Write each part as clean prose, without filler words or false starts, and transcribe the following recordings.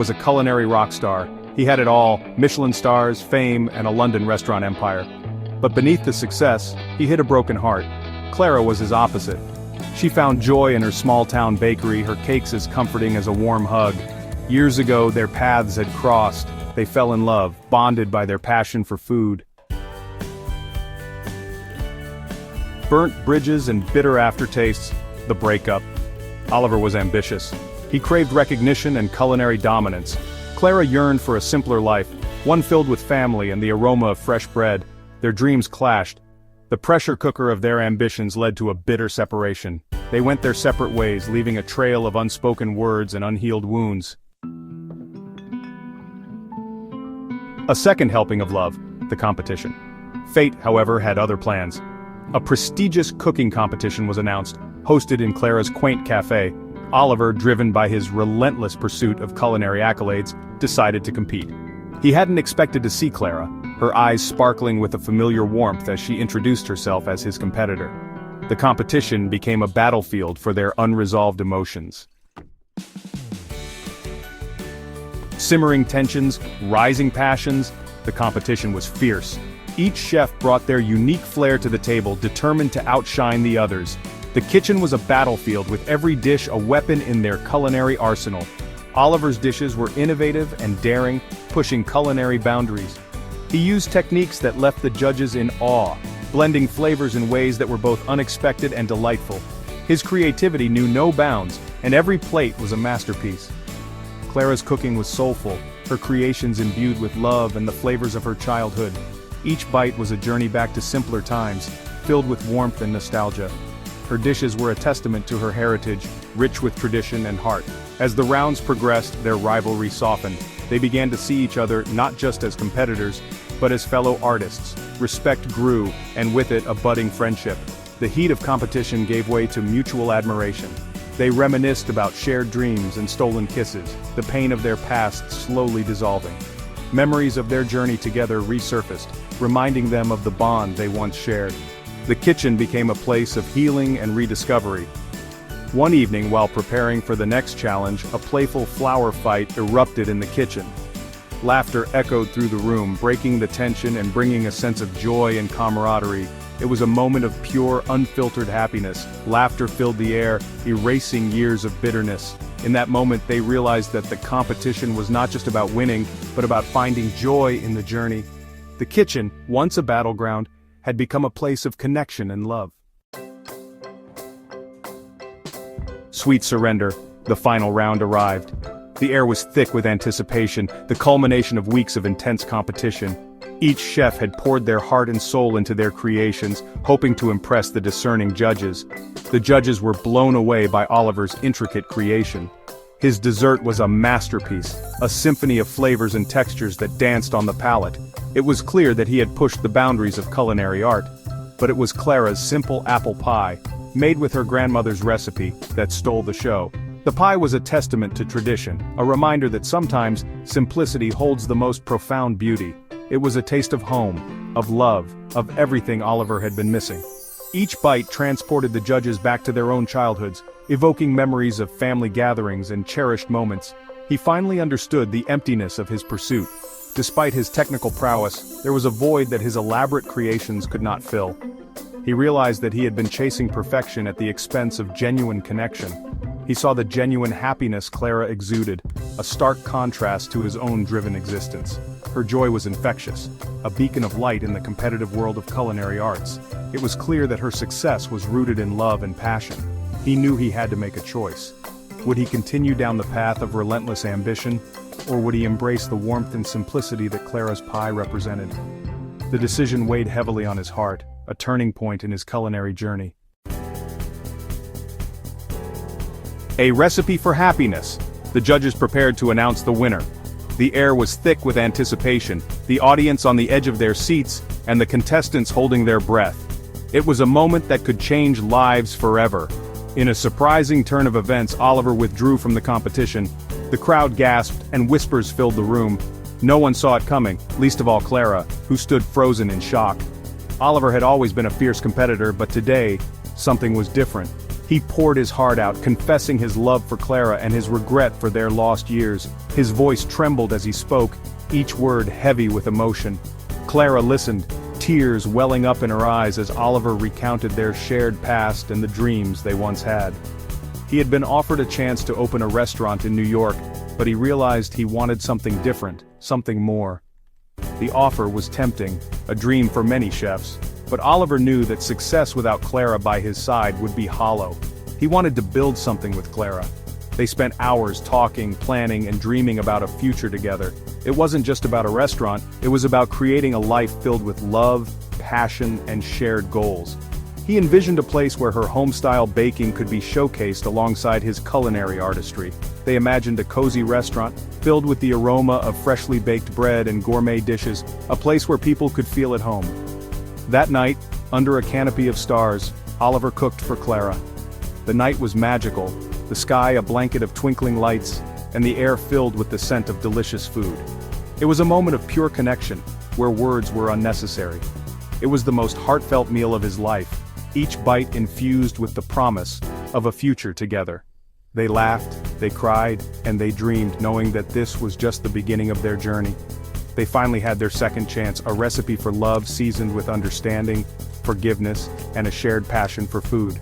Was a culinary rock star. He had it all: Michelin stars, fame, and a London restaurant empire. But beneath the success, he hid a broken heart. Clara was his opposite. She found joy in her small-town bakery, her cakes as comforting as a warm hug. Years ago, their paths had crossed. They fell in love, bonded by their passion for food. Burnt bridges and bitter aftertastes, the breakup. Oliver was ambitious. He craved recognition and culinary dominance. Clara yearned for a simpler life, one filled with family and the aroma of fresh bread. Their dreams clashed. The pressure cooker of their ambitions led to a bitter separation. They went their separate ways, leaving a trail of unspoken words and unhealed wounds. A second helping of love, the competition. Fate, however, had other plans. A prestigious cooking competition was announced, hosted in Clara's quaint cafe. Oliver, driven by his relentless pursuit of culinary accolades, decided to compete. He hadn't expected to see Clara, her eyes sparkling with a familiar warmth as she introduced herself as his competitor. The competition became a battlefield for their unresolved emotions. Simmering tensions, rising passions, the competition was fierce. Each chef brought their unique flair to the table, determined to outshine the others. The kitchen was a battlefield, with every dish a weapon in their culinary arsenal. Oliver's dishes were innovative and daring, pushing culinary boundaries. He used techniques that left the judges in awe, blending flavors in ways that were both unexpected and delightful. His creativity knew no bounds, and every plate was a masterpiece. Clara's cooking was soulful, her creations imbued with love and the flavors of her childhood. Each bite was a journey back to simpler times, filled with warmth and nostalgia. Her dishes were a testament to her heritage, rich with tradition and heart. As the rounds progressed, their rivalry softened. They began to see each other not just as competitors, but as fellow artists. Respect grew, and with it a budding friendship. The heat of competition gave way to mutual admiration. They reminisced about shared dreams and stolen kisses, the pain of their past slowly dissolving. Memories of their journey together resurfaced, reminding them of the bond they once shared. The kitchen became a place of healing and rediscovery. One evening, while preparing for the next challenge, a playful flour fight erupted in the kitchen. Laughter echoed through the room, breaking the tension and bringing a sense of joy and camaraderie. It was a moment of pure, unfiltered happiness. Laughter filled the air, erasing years of bitterness. In that moment, they realized that the competition was not just about winning, but about finding joy in the journey. The kitchen, once a battleground, had become a place of connection and love. Sweet surrender, the final round arrived. The air was thick with anticipation, the culmination of weeks of intense competition. Each chef had poured their heart and soul into their creations, hoping to impress the discerning judges. The judges were blown away by Oliver's intricate creation. His dessert was a masterpiece, a symphony of flavors and textures that danced on the palate. It was clear that he had pushed the boundaries of culinary art. But it was Clara's simple apple pie, made with her grandmother's recipe, that stole the show. The pie was a testament to tradition, a reminder that sometimes simplicity holds the most profound beauty. It was a taste of home, of love, of everything Oliver had been missing. Each bite transported the judges back to their own childhoods, evoking memories of family gatherings and cherished moments. He finally understood the emptiness of his pursuit. Despite his technical prowess, there was a void that his elaborate creations could not fill. He realized that he had been chasing perfection at the expense of genuine connection. He saw the genuine happiness Clara exuded, a stark contrast to his own driven existence. Her joy was infectious, a beacon of light in the competitive world of culinary arts. It was clear that her success was rooted in love and passion. He knew he had to make a choice. Would he continue down the path of relentless ambition, or would he embrace the warmth and simplicity that Clara's pie represented? The decision weighed heavily on his heart, a turning point in his culinary journey. A recipe for happiness. The judges prepared to announce the winner. The air was thick with anticipation, the audience on the edge of their seats, and the contestants holding their breath. It was a moment that could change lives forever. In a surprising turn of events, Oliver withdrew from the competition. The crowd gasped, and whispers filled the room. No one saw it coming, least of all Clara, who stood frozen in shock. Oliver had always been a fierce competitor, but today, something was different. He poured his heart out, confessing his love for Clara and his regret for their lost years. His voice trembled as he spoke, each word heavy with emotion. Clara listened, tears welling up in her eyes as Oliver recounted their shared past and the dreams they once had. He had been offered a chance to open a restaurant in New York, but he realized he wanted something different, something more. The offer was tempting, a dream for many chefs, but Oliver knew that success without Clara by his side would be hollow. He wanted to build something with Clara. They spent hours talking, planning, and dreaming about a future together. It wasn't just about a restaurant, it was about creating a life filled with love, passion, and shared goals. He envisioned a place where her home-style baking could be showcased alongside his culinary artistry. They imagined a cozy restaurant, filled with the aroma of freshly baked bread and gourmet dishes, a place where people could feel at home. That night, under a canopy of stars, Oliver cooked for Clara. The night was magical, the sky a blanket of twinkling lights, and the air filled with the scent of delicious food. It was a moment of pure connection, where words were unnecessary. It was the most heartfelt meal of his life, each bite infused with the promise of a future together. They laughed, they cried, and they dreamed, knowing that this was just the beginning of their journey. They finally had their second chance, a recipe for love seasoned with understanding, forgiveness, and a shared passion for food.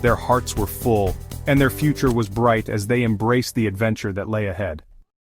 Their hearts were full, and their future was bright as they embraced the adventure that lay ahead.